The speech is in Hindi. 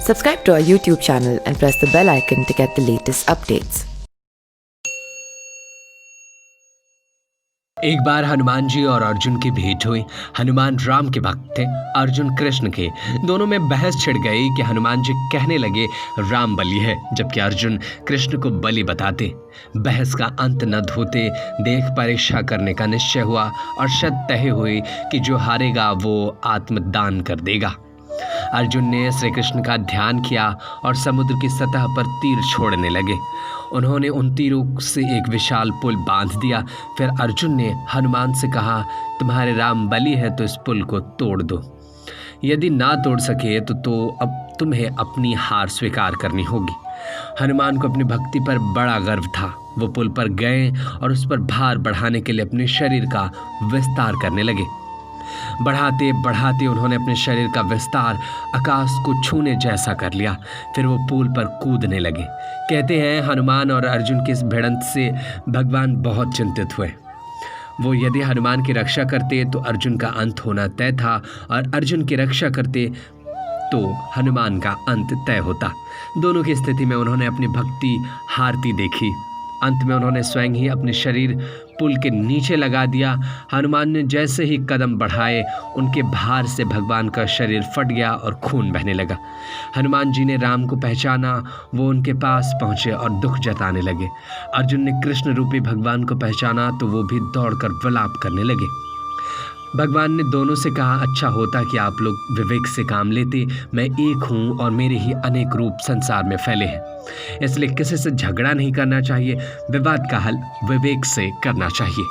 Subscribe to our YouTube channel and press the bell icon to get the latest updates. एक बार हनुमान जी और अर्जुन की भेंट हुई। हनुमान राम के भक्त थे, अर्जुन कृष्ण के। दोनों में बहस छिड़ गई कि हनुमान जी कहने लगे राम बलि है, जबकि अर्जुन कृष्ण को बलि बताते। बहस का अंत न होते देख परीक्षा करने का निश्चय हुआ और शर्त तय हुई कि जो हारेगा वो आत्मदान कर देगा। अर्जुन ने श्री कृष्ण का ध्यान किया और समुद्र की सतह पर तीर छोड़ने लगे। उन्होंने उन तीरों से एक विशाल पुल बांध दिया। फिर अर्जुन ने हनुमान से कहा, तुम्हारे राम बलि है तो इस पुल को तोड़ दो। यदि ना तोड़ सके तो अब तुम्हें अपनी हार स्वीकार करनी होगी। हनुमान को अपनी भक्ति पर बड़ा गर्व था। वो पुल पर गए और उस पर भार बढ़ाने के लिए अपने शरीर का विस्तार करने लगे। बढ़ाते बढ़ाते उन्होंने अपने शरीर का विस्तार आकाश को छूने जैसा कर लिया। फिर वो पुल पर कूदने लगे। कहते हैं हनुमान और अर्जुन की इस भिड़ंत से भगवान बहुत चिंतित हुए। वो यदि हनुमान की रक्षा करते तो अर्जुन का अंत होना तय था, और अर्जुन की रक्षा करते तो हनुमान का अंत तय होता। दोनों की स्थिति में उन्होंने अपनी भक्ति हारती देखी। अंत में उन्होंने स्वयं ही अपने शरीर पुल के नीचे लगा दिया। हनुमान ने जैसे ही कदम बढ़ाए, उनके भार से भगवान का शरीर फट गया और खून बहने लगा। हनुमान जी ने राम को पहचाना। वो उनके पास पहुँचे और दुख जताने लगे। अर्जुन ने कृष्ण रूपी भगवान को पहचाना तो वो भी दौड़कर विलाप करने लगे। भगवान ने दोनों से कहा, अच्छा होता कि आप लोग विवेक से काम लेते। मैं एक हूँ और मेरे ही अनेक रूप संसार में फैले हैं, इसलिए किसी से झगड़ा नहीं करना चाहिए। विवाद का हल विवेक से करना चाहिए।